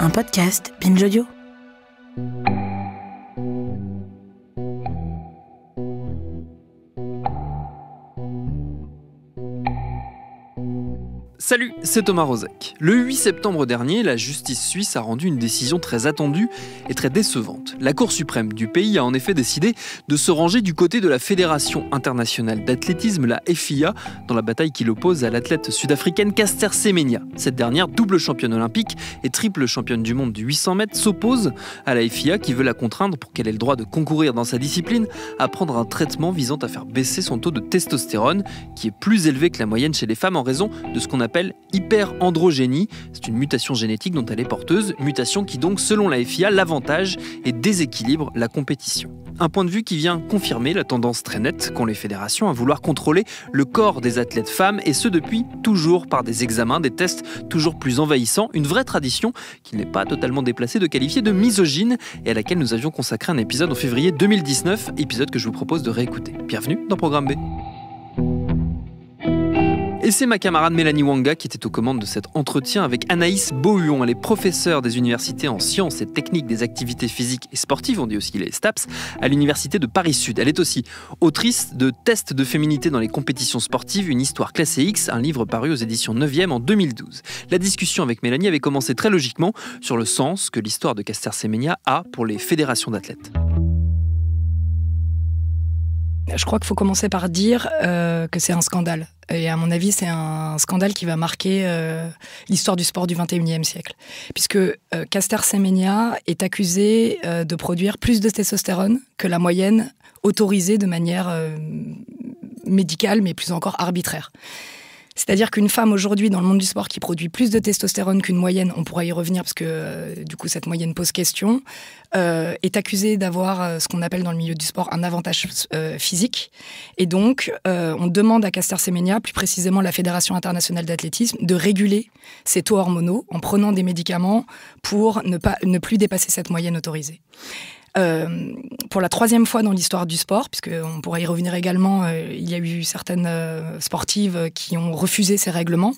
un podcast Binge Audio. Salut, c'est Thomas Rozek. Le 8 septembre dernier, la justice suisse a rendu une décision très attendue et très décevante. La Cour suprême du pays a en effet décidé de se ranger du côté de la Fédération internationale d'athlétisme, la FIA, dans la bataille qui l'oppose à l'athlète sud-africaine Caster Semenya. Cette dernière, double championne olympique et triple championne du monde du 800 mètres, s'oppose à la FIA qui veut la contraindre, pour qu'elle ait le droit de concourir dans sa discipline, à prendre un traitement visant à faire baisser son taux de testostérone, qui est plus élevé que la moyenne chez les femmes en raison de ce qu'on appelle hyperandrogénie. C'est une mutation génétique dont elle est porteuse, mutation qui donc, selon la FIA, l'avantage et déséquilibre la compétition. Un point de vue qui vient confirmer la tendance très nette qu'ont les fédérations à vouloir contrôler le corps des athlètes femmes, et ce depuis toujours par des examens, des tests toujours plus envahissants, une vraie tradition qu'il n'est pas totalement déplacé de qualifier de misogyne et à laquelle nous avions consacré un épisode en février 2019, épisode que je vous propose de réécouter. Bienvenue dans Programme B. Et c'est ma camarade Mélanie Wanga qui était aux commandes de cet entretien avec Anaïs Beauhuon. Elle est professeure des universités en sciences et techniques des activités physiques et sportives, on dit aussi les STAPS, à l'université de Paris-Sud. Elle est aussi autrice de Tests de féminité dans les compétitions sportives, une histoire classée X, un livre paru aux éditions 9e en 2012. La discussion avec Mélanie avait commencé très logiquement sur le sens que l'histoire de Caster Semenya a pour les fédérations d'athlètes. Je crois qu'il faut commencer par dire que c'est un scandale. Et à mon avis, c'est un scandale qui va marquer l'histoire du sport du XXIe siècle. Puisque Caster Semenya est accusé de produire plus de testostérone que la moyenne autorisée de manière médicale, mais plus encore arbitraire. C'est-à-dire qu'une femme aujourd'hui dans le monde du sport qui produit plus de testostérone qu'une moyenne, on pourra y revenir parce que du coup cette moyenne pose question, est accusée d'avoir ce qu'on appelle dans le milieu du sport un avantage physique. Et donc on demande à Caster Semenya, plus précisément la Fédération internationale d'athlétisme, de réguler ses taux hormonaux en prenant des médicaments pour ne plus dépasser cette moyenne autorisée. Pour la troisième fois dans l'histoire du sport, puisqu'on pourra y revenir également, il y a eu certaines sportives qui ont refusé ces règlements.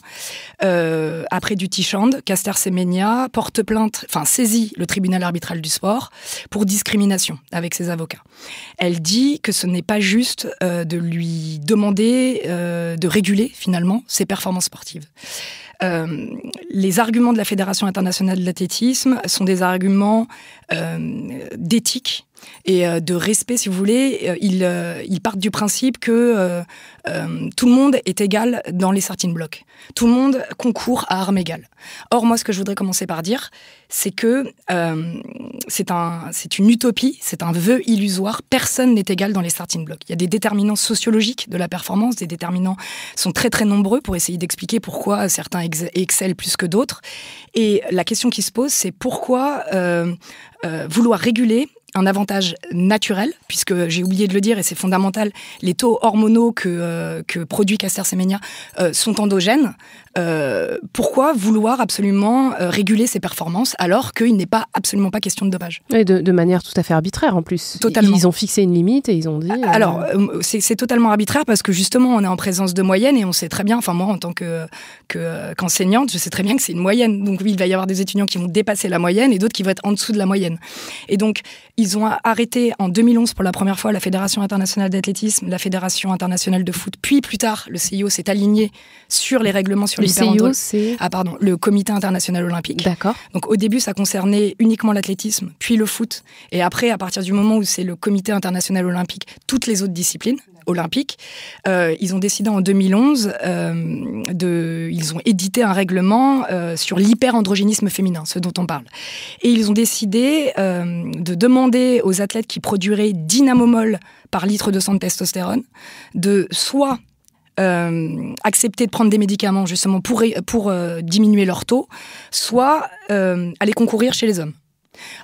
Après Duttichand, Caster Semenya porte plainte, saisit le tribunal arbitral du sport pour discrimination avec ses avocats. Elle dit que ce n'est pas juste de lui demander de réguler finalement ses performances sportives. Les arguments de la Fédération internationale de l'athlétisme sont des arguments d'éthique et de respect, si vous voulez. Ils partent du principe que tout le monde est égal dans les starting blocks. Tout le monde concourt à armes égales. Or, moi, ce que je voudrais commencer par dire, c'est que c'est une utopie, c'est un vœu illusoire. Personne n'est égal dans les starting blocks. Il y a des déterminants sociologiques de la performance, des déterminants sont très très nombreux pour essayer d'expliquer pourquoi certains excellent plus que d'autres. Et la question qui se pose, c'est pourquoi vouloir réguler un avantage naturel, puisque j'ai oublié de le dire et c'est fondamental, les taux hormonaux que produit Caster Semenya sont endogènes. Pourquoi vouloir absolument réguler ses performances alors qu'il n'est absolument pas question de dopage ? Et de manière tout à fait arbitraire en plus. Totalement. Ils ont fixé une limite et ils ont dit... Alors, c'est totalement arbitraire parce que justement, on est en présence de moyenne et on sait très bien, moi en tant qu'enseignante, je sais très bien que c'est une moyenne. Donc oui, il va y avoir des étudiants qui vont dépasser la moyenne et d'autres qui vont être en dessous de la moyenne. Et donc, ils ont arrêté en 2011 pour la première fois la Fédération internationale d'athlétisme, la Fédération internationale de foot, puis plus tard, le CIO s'est aligné sur les règlements sur l'hyperandrogénie. Le Comité international olympique. D'accord. Donc au début, ça concernait uniquement l'athlétisme, puis le foot. Et après, à partir du moment où c'est le Comité international olympique, toutes les autres disciplines olympiques, ils ont décidé en 2011, ils ont édité un règlement sur l'hyperandrogénisme féminin, ce dont on parle. Et ils ont décidé de demander aux athlètes qui produiraient 10 nanomol par litre de sang de testostérone de soit accepter de prendre des médicaments justement pour diminuer leur taux, soit aller concourir chez les hommes.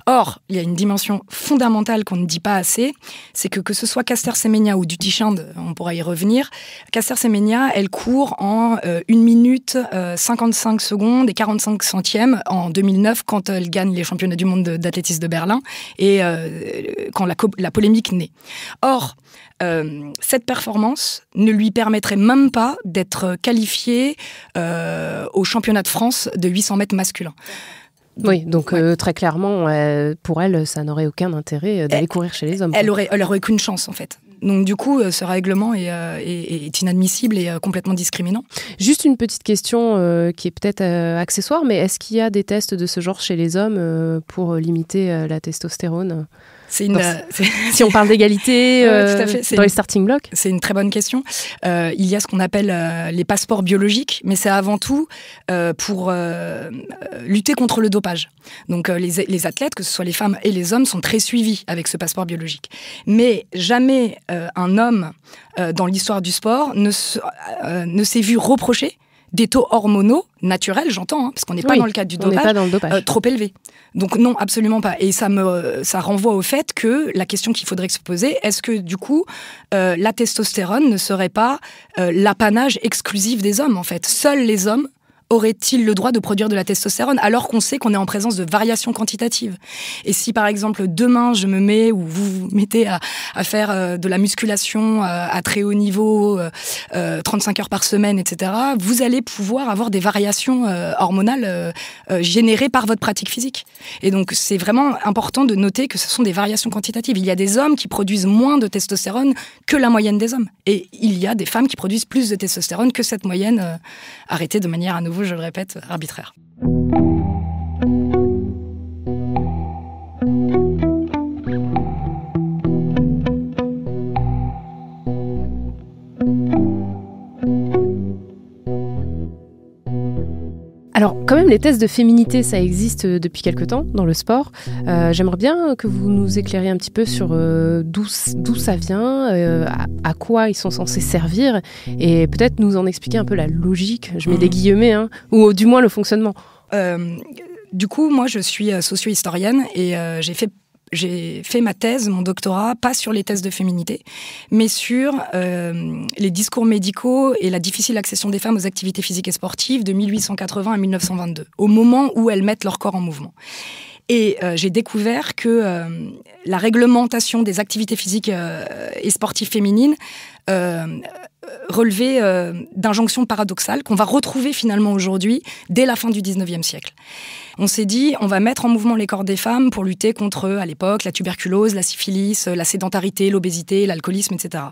Or, il y a une dimension fondamentale qu'on ne dit pas assez, c'est que ce soit Caster Semenya ou Duttichand, on pourra y revenir, Caster Semenya, elle court en 1 minute 55 secondes et 45 centièmes en 2009 quand elle gagne les championnats du monde d'athlétisme de Berlin et quand la polémique naît. Or, cette performance ne lui permettrait même pas d'être qualifiée au championnat de France de 800 mètres masculin. Oui, donc très clairement, pour elle, ça n'aurait aucun intérêt d'aller courir chez les hommes. Elle aurait qu'une chance, en fait. Donc du coup, ce règlement est inadmissible et complètement discriminant. Juste une petite question qui est peut-être accessoire, mais est-ce qu'il y a des tests de ce genre chez les hommes pour limiter la testostérone ? Si on parle d'égalité tout à fait. Dans les starting blocks. C'est une très bonne question. Il y a ce qu'on appelle les passeports biologiques, mais c'est avant tout pour lutter contre le dopage. Donc les athlètes, que ce soit les femmes et les hommes, sont très suivis avec ce passeport biologique. Mais jamais un homme dans l'histoire du sport ne s'est vu reprocher des taux hormonaux naturels, j'entends, parce qu'on n'est pas dans le cadre du dopage, trop élevés. Donc non, absolument pas. Et ça renvoie au fait que la question qu'il faudrait se poser, est-ce que du coup, la testostérone ne serait pas l'apanage exclusif des hommes, en fait ? Seuls les hommes auraient-ils le droit de produire de la testostérone alors qu'on sait qu'on est en présence de variations quantitatives ? Et si par exemple demain je me mets ou vous vous mettez à faire de la musculation à très haut niveau, 35 heures par semaine, etc., vous allez pouvoir avoir des variations hormonales générées par votre pratique physique. Et donc c'est vraiment important de noter que ce sont des variations quantitatives. Il y a des hommes qui produisent moins de testostérone que la moyenne des hommes. Et il y a des femmes qui produisent plus de testostérone que cette moyenne arrêtée de manière à nouveau, je le répète, arbitraire. Alors, quand même, les tests de féminité, ça existe depuis quelque temps dans le sport. J'aimerais bien que vous nous éclairiez un petit peu sur d'où ça vient, à quoi ils sont censés servir, et peut-être nous en expliquer un peu la logique, je mets des guillemets, ou du moins le fonctionnement. Du coup, moi, je suis socio-historienne et j'ai fait ma thèse, mon doctorat, pas sur les tests de féminité, mais sur les discours médicaux et la difficile accession des femmes aux activités physiques et sportives de 1880 à 1922, au moment où elles mettent leur corps en mouvement. Et j'ai découvert que la réglementation des activités physiques et sportives féminines relevait d'injonctions paradoxales qu'on va retrouver finalement aujourd'hui, dès la fin du 19e siècle. On s'est dit, on va mettre en mouvement les corps des femmes pour lutter contre, à l'époque, la tuberculose, la syphilis, la sédentarité, l'obésité, l'alcoolisme, etc.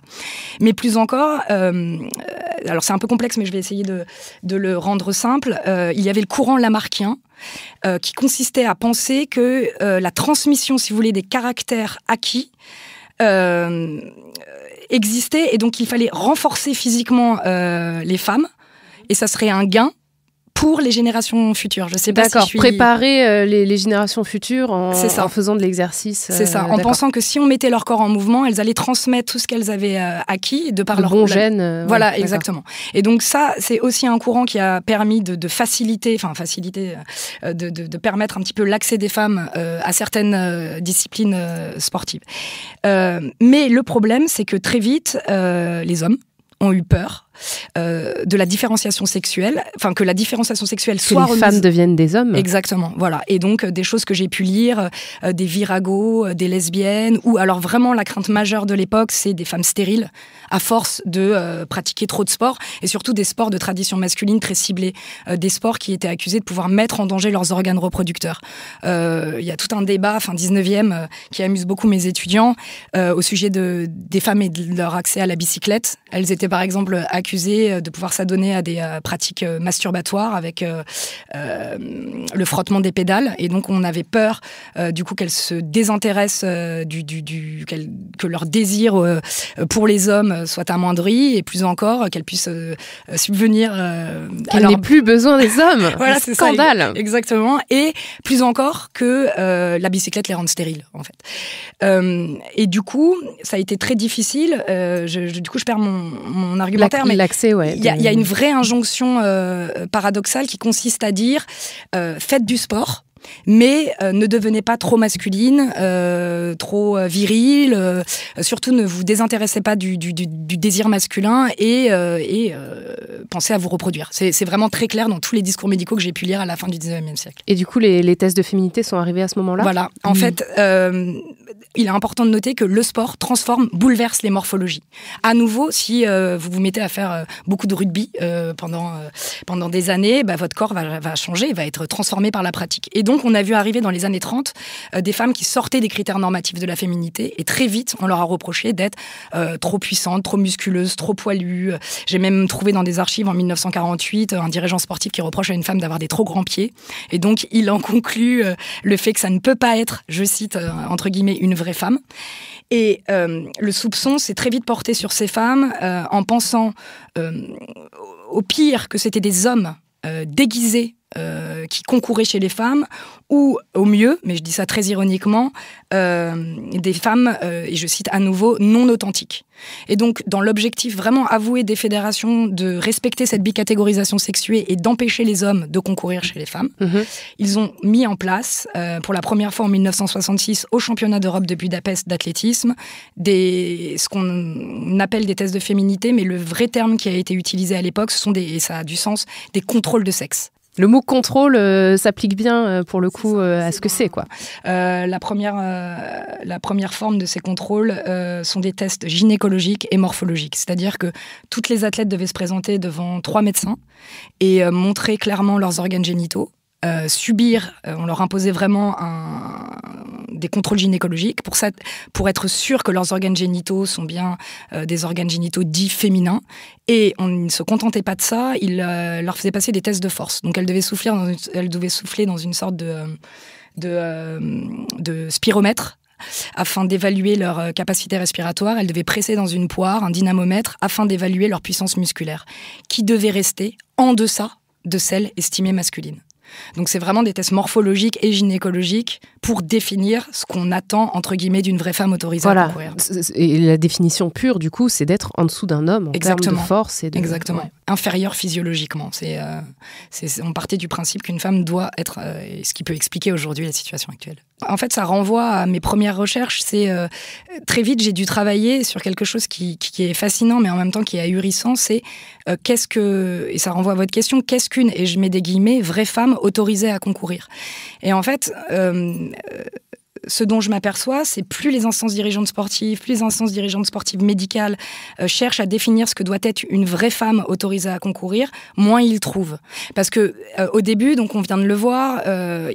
Mais plus encore, alors c'est un peu complexe, mais je vais essayer de le rendre simple, il y avait le courant lamarckien, qui consistait à penser que la transmission, si vous voulez, des caractères acquis existait, et donc il fallait renforcer physiquement les femmes, et ça serait un gain pour les générations futures. Je sais pas si je suis... préparer les générations futures en faisant de l'exercice. C'est ça, en pensant que si on mettait leur corps en mouvement, elles allaient transmettre tout ce qu'elles avaient acquis de par leur bons gènes. Voilà, exactement. Et donc ça, c'est aussi un courant qui a permis de faciliter, de permettre un petit peu l'accès des femmes à certaines disciplines sportives. Mais le problème, c'est que très vite, les hommes ont eu peur de la différenciation sexuelle, enfin que la différenciation sexuelle soit remise... Que les femmes deviennent des hommes. Exactement, voilà. Et donc des choses que j'ai pu lire, des viragos, des lesbiennes, ou alors vraiment la crainte majeure de l'époque, c'est des femmes stériles, à force de pratiquer trop de sports, et surtout des sports de tradition masculine très ciblés, des sports qui étaient accusés de pouvoir mettre en danger leurs organes reproducteurs. Il y a tout un débat, fin 19e, qui amuse beaucoup mes étudiants, au sujet des femmes et de leur accès à la bicyclette. Elles étaient par exemple accusées de pouvoir s'adonner à des pratiques masturbatoires avec le frottement des pédales, et donc on avait peur du coup qu'elles se désintéressent que leur désir pour les hommes soit amoindri, et plus encore qu'elles puissent subvenir qu'elles n'aient plus besoin des hommes. Voilà, c'est scandale. Ça, exactement, et plus encore que la bicyclette les rende stériles en fait. Et du coup ça a été très difficile, du coup je perds mon argumentaire, mais l'accès, il y a une vraie injonction paradoxale qui consiste à dire faites du sport, mais ne devenez pas trop masculine, trop virile, surtout ne vous désintéressez pas du désir masculin, et pensez à vous reproduire. C'est vraiment très clair dans tous les discours médicaux que j'ai pu lire à la fin du 19e siècle. Et du coup, les tests de féminité sont arrivés à ce moment-là ? Voilà. En fait, il est important de noter que le sport transforme, bouleverse les morphologies. À nouveau, si vous vous mettez à faire beaucoup de rugby pendant des années, votre corps va changer, va être transformé par la pratique. Et donc, on a vu arriver dans les années 30 des femmes qui sortaient des critères normatifs de la féminité, et très vite, on leur a reproché d'être trop puissantes, trop musculeuses, trop poilues. J'ai même trouvé dans des archives en 1948 un dirigeant sportif qui reproche à une femme d'avoir des trop grands pieds. Et donc, il en conclut le fait que ça ne peut pas être, je cite, entre guillemets, une vraie femme. Et le soupçon s'est très vite porté sur ces femmes en pensant au pire que c'était des hommes déguisés qui concouraient chez les femmes, ou au mieux, mais je dis ça très ironiquement, des femmes, et je cite à nouveau, non authentiques. Et donc, dans l'objectif vraiment avoué des fédérations de respecter cette bicatégorisation sexuée et d'empêcher les hommes de concourir chez les femmes, ils ont mis en place, pour la première fois en 1966, au championnat d'Europe de Budapest d'athlétisme, ce qu'on appelle des tests de féminité, mais le vrai terme qui a été utilisé à l'époque, ce sont et ça a du sens, des contrôles de sexe. Le mot contrôle s'applique bien pour le coup à ce que c'est, quoi. La première forme de ces contrôles sont des tests gynécologiques et morphologiques. C'est-à-dire que toutes les athlètes devaient se présenter devant 3 médecins et montrer clairement leurs organes génitaux. On leur imposait vraiment des contrôles gynécologiques pour être sûr que leurs organes génitaux sont bien des organes génitaux dits féminins. Et on ne se contentait pas de ça, il leur faisait passer des tests de force. Donc elles devaient souffler dans une sorte de spiromètre afin d'évaluer leur capacité respiratoire. Elles devaient presser dans une poire, un dynamomètre, afin d'évaluer leur puissance musculaire, qui devait rester en deçà de celle estimée masculine. Donc c'est vraiment des tests morphologiques et gynécologiques pour définir ce qu'on attend, entre guillemets, d'une vraie femme autorisée à concourir. Et la définition pure, du coup, c'est d'être en dessous d'un homme en termes de force. Exactement. Ouais. Inférieur physiologiquement. On partait du principe qu'une femme doit être, ce qui peut expliquer aujourd'hui la situation actuelle. En fait, ça renvoie à mes premières recherches. Très vite, j'ai dû travailler sur quelque chose qui est fascinant, mais en même temps qui est ahurissant. C'est et ça renvoie à votre question, qu'est-ce qu'une, et je mets des guillemets, vraie femme autorisée à concourir. Et en fait, ce dont je m'aperçois, c'est plus les instances dirigeantes sportives, médicales cherchent à définir ce que doit être une vraie femme autorisée à concourir, moins ils trouvent. Parce que au début, donc on vient de le voir,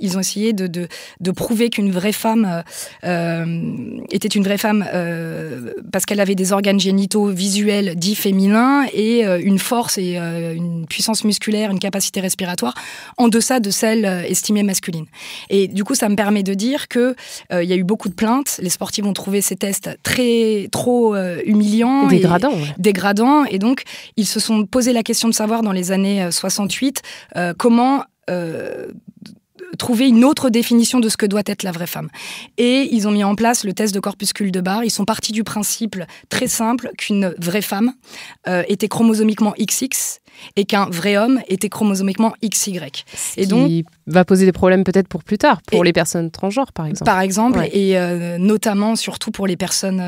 ils ont essayé de prouver qu'une vraie femme était une vraie femme parce qu'elle avait des organes génitaux visuels dits féminins et une force et une puissance musculaire, une capacité respiratoire en deçà de celle estimée masculine. Et du coup, ça me permet de dire que il y a eu beaucoup de plaintes. Les sportifs ont trouvé ces tests trop humiliants. Dégradants. Et donc, ils se sont posé la question de savoir dans les années 68 comment trouver une autre définition de ce que doit être la vraie femme. Et ils ont mis en place le test de corpuscule de Barr. Ils sont partis du principe très simple qu'une vraie femme était chromosomiquement XX et qu'un vrai homme était chromosomiquement XY. Et donc, qui va poser des problèmes peut-être pour plus tard, pour les personnes transgenres, par exemple. Par exemple, ouais. Et notamment, surtout pour les personnes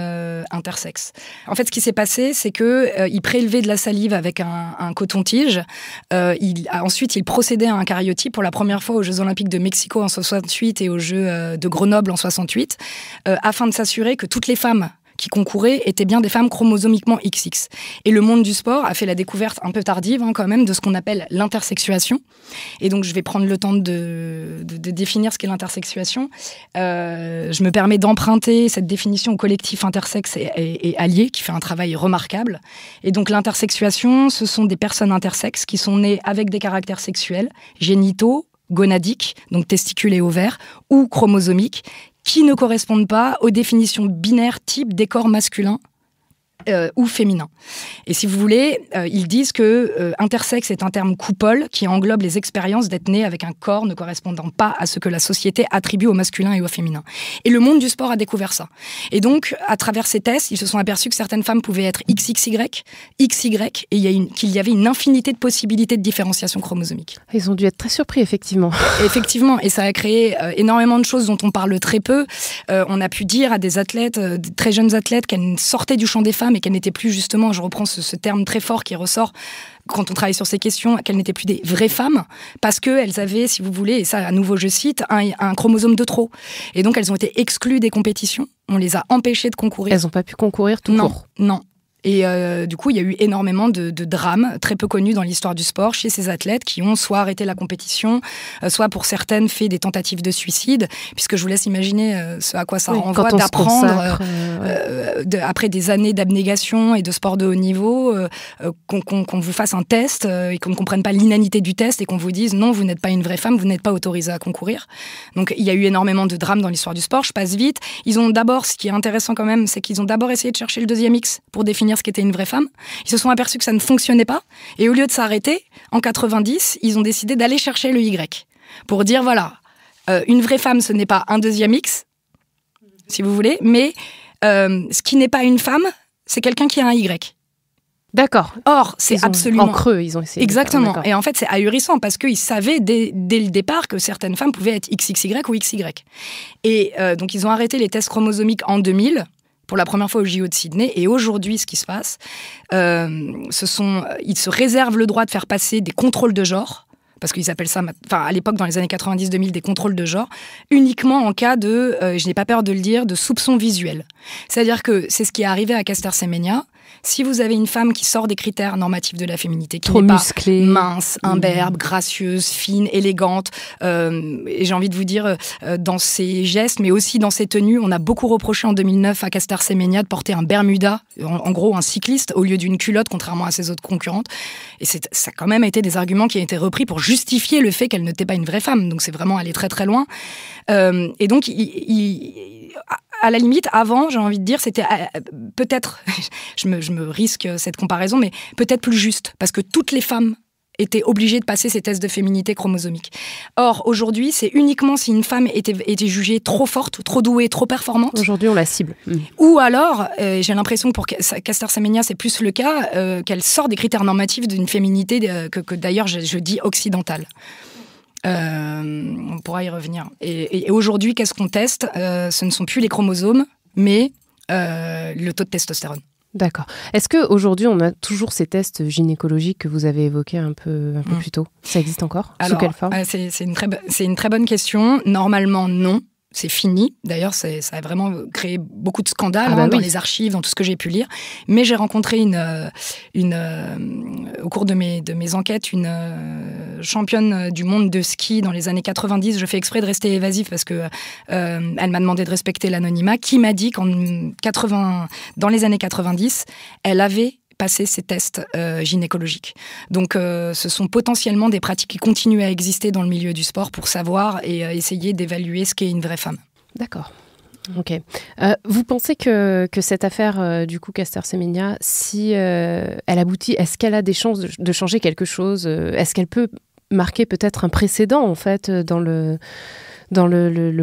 intersexes. En fait, ce qui s'est passé, c'est qu'ils prélevaient de la salive avec un coton-tige. Ensuite, ils procédaient à un cariotype pour la première fois aux Jeux Olympiques de Mexico en 68 et aux Jeux de Grenoble en 68, afin de s'assurer que toutes les femmes qui concouraient étaient bien des femmes chromosomiquement XX. Et le monde du sport a fait la découverte un peu tardive quand même de ce qu'on appelle l'intersexuation. Et donc je vais prendre le temps de définir ce qu'est l'intersexuation. Je me permets d'emprunter cette définition au collectif Intersexe et Alliés qui fait un travail remarquable. Et donc l'intersexuation, ce sont des personnes intersexes qui sont nées avec des caractères sexuels, génitaux, gonadiques, donc testicules et ovaires, ou chromosomiques, qui ne correspondent pas aux définitions binaires type des corps masculins ou féminins. Et si vous voulez, ils disent que intersexe est un terme coupole qui englobe les expériences d'être né avec un corps ne correspondant pas à ce que la société attribue au masculin et au féminin. Et le monde du sport a découvert ça. Et donc, à travers ces tests, ils se sont aperçus que certaines femmes pouvaient être XXY, XY, et qu'il y avait une infinité de possibilités de différenciation chromosomique. Ils ont dû être très surpris, effectivement. Effectivement, et ça a créé énormément de choses dont on parle très peu. On a pu dire à des athlètes, des très jeunes athlètes, qu'elles sortaient du champ des femmes femmes et qu'elles n'étaient plus justement, je reprends ce terme très fort qui ressort quand on travaille sur ces questions, qu'elles n'étaient plus des vraies femmes parce qu'elles avaient, si vous voulez, et ça à nouveau je cite, un chromosome de trop. Et donc elles ont été exclues des compétitions, on les a empêchées de concourir. Elles n'ont pas pu concourir tout court. Non. Et du coup, il y a eu énormément de drames très peu connus dans l'histoire du sport chez ces athlètes qui ont soit arrêté la compétition, soit pour certaines fait des tentatives de suicide, puisque je vous laisse imaginer ce à quoi ça renvoie d'apprendre après des années d'abnégation et de sport de haut niveau, qu'on vous fasse un test et qu'on ne comprenne pas l'inanité du test et qu'on vous dise non, vous n'êtes pas une vraie femme, vous n'êtes pas autorisée à concourir. Donc il y a eu énormément de drames dans l'histoire du sport, je passe vite. Ils ont d'abord, ce qui est intéressant quand même, c'est qu'ils ont d'abord essayé de chercher le deuxième X pour définir ce qu'était une vraie femme. Ils se sont aperçus que ça ne fonctionnait pas. Et au lieu de s'arrêter, en 90, ils ont décidé d'aller chercher le Y. Pour dire, voilà, une vraie femme, ce n'est pas un deuxième X, si vous voulez, mais ce qui n'est pas une femme, c'est quelqu'un qui a un Y. D'accord. Or, c'est absolument... En creux, ils ont essayé. Exactement. Et en fait, c'est ahurissant parce qu'ils savaient dès le départ que certaines femmes pouvaient être XXY ou XY. Et donc, ils ont arrêté les tests chromosomiques en 2000, pour la première fois au JO de Sydney. Et aujourd'hui, ce qui se passe, ils se réservent le droit de faire passer des contrôles de genre, parce qu'ils appellent ça, à l'époque, dans les années 90-2000, des contrôles de genre, uniquement en cas de, je n'ai pas peur de le dire, de soupçon visuel. C'est-à-dire que c'est ce qui est arrivé à Caster Semenya. Si vous avez une femme qui sort des critères normatifs de la féminité, qui n'est pas mince, imberbe, gracieuse, fine, élégante, et j'ai envie de vous dire, dans ses gestes, mais aussi dans ses tenues, on a beaucoup reproché en 2009 à Caster Semenya de porter un Bermuda, en gros un cycliste, au lieu d'une culotte, contrairement à ses autres concurrentes. Et ça a quand même été des arguments qui ont été repris pour justifier le fait qu'elle n'était pas une vraie femme. Donc c'est vraiment aller très très loin. Et donc, à la limite, avant, j'ai envie de dire, c'était peut-être, je me risque cette comparaison, mais peut-être plus juste, parce que toutes les femmes étaient obligées de passer ces tests de féminité chromosomique. Or, aujourd'hui, c'est uniquement si une femme était jugée trop forte, trop douée, trop performante. Aujourd'hui, on la cible. Ou alors, j'ai l'impression que pour Caster Semenya, c'est plus le cas, qu'elle sort des critères normatifs d'une féminité que d'ailleurs, je dis occidentale. On pourra y revenir. Et aujourd'hui, qu'est-ce qu'on teste ? Ce ne sont plus les chromosomes, mais le taux de testostérone. D'accord. Est-ce qu'aujourd'hui, on a toujours ces tests gynécologiques que vous avez évoqués un peu plus tôt ? Ça existe encore ? Alors, sous quelle forme ? C'est une très bonne question. Normalement, non. C'est fini. D'ailleurs, ça a vraiment créé beaucoup de scandales dans les archives, dans tout ce que j'ai pu lire. Mais j'ai rencontré au cours de mes enquêtes une championne du monde de ski dans les années 90. Je fais exprès de rester évasive parce que elle m'a demandé de respecter l'anonymat, qui m'a dit dans les années 90, elle avait passer ces tests gynécologiques. Donc, ce sont potentiellement des pratiques qui continuent à exister dans le milieu du sport pour savoir et essayer d'évaluer ce qu'est une vraie femme. D'accord. Ok. Vous pensez que cette affaire, du coup, Caster Semenya, si elle aboutit, est-ce qu'elle a des chances de changer quelque chose ? Est-ce qu'elle peut marquer peut-être un précédent, en fait, dans le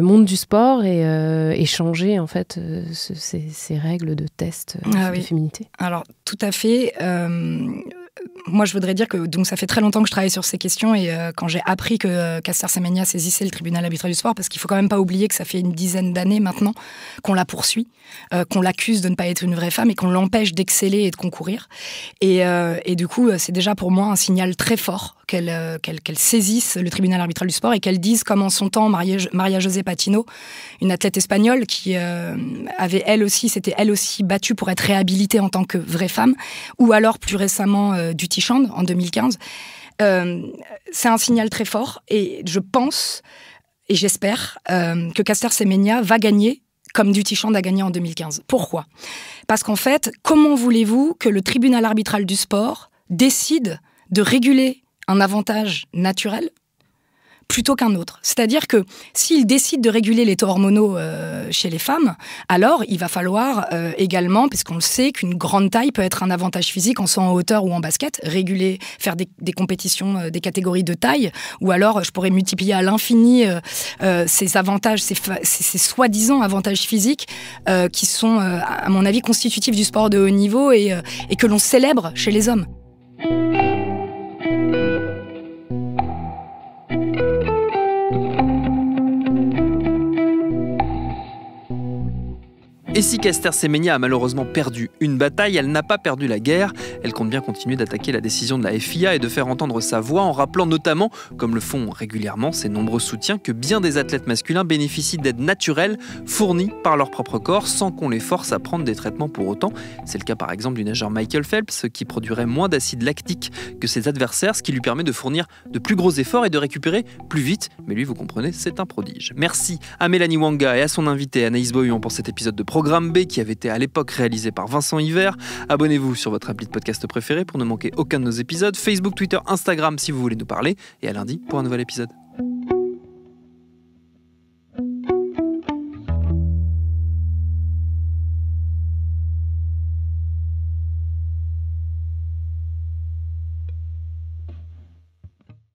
monde du sport et changer en fait ces règles de test de féminité. Alors tout à fait. Moi, je voudrais dire que donc ça fait très longtemps que je travaille sur ces questions et quand j'ai appris que Caster Semenya saisissait le tribunal arbitral du sport, parce qu'il faut quand même pas oublier que ça fait une dizaine d'années maintenant qu'on la poursuit, qu'on l'accuse de ne pas être une vraie femme et qu'on l'empêche d'exceller et de concourir. Et du coup, c'est déjà pour moi un signal très fort qu'elle saisisse le tribunal arbitral du sport et qu'elle dise, comme en son temps Maria José Patino, une athlète espagnole qui s'était elle aussi battue pour être réhabilitée en tant que vraie femme, ou alors plus récemment Dutty Chand en 2015. C'est un signal très fort et je pense et j'espère que Caster Semenya va gagner comme Dutty Chand a gagné en 2015. Pourquoi ? Parce qu'en fait, comment voulez-vous que le tribunal arbitral du sport décide de réguler un avantage naturel plutôt qu'un autre? C'est-à-dire que s'il décide de réguler les taux hormonaux chez les femmes, alors il va falloir également, puisqu'on le sait, qu'une grande taille peut être un avantage physique en saut en hauteur ou en basket, réguler, faire des compétitions, des catégories de taille, ou alors je pourrais multiplier à l'infini ces avantages, ces soi-disant avantages physiques qui sont, à mon avis, constitutifs du sport de haut niveau et que l'on célèbre chez les hommes. Et si Caster Semenya a malheureusement perdu une bataille, elle n'a pas perdu la guerre. Elle compte bien continuer d'attaquer la décision de la FIA et de faire entendre sa voix en rappelant notamment, comme le font régulièrement ses nombreux soutiens, que bien des athlètes masculins bénéficient d'aides naturelles fournies par leur propre corps sans qu'on les force à prendre des traitements pour autant. C'est le cas par exemple du nageur Michael Phelps qui produirait moins d'acide lactique que ses adversaires, ce qui lui permet de fournir de plus gros efforts et de récupérer plus vite. Mais lui, vous comprenez, c'est un prodige. Merci à Mélanie Wanga et à son invité Anaïs Bohuan pour cet épisode de Programme B qui avait été à l'époque réalisé par Vincent Hiver. Abonnez-vous sur votre appli de podcast préféré pour ne manquer aucun de nos épisodes. Facebook, Twitter, Instagram si vous voulez nous parler. Et à lundi pour un nouvel épisode.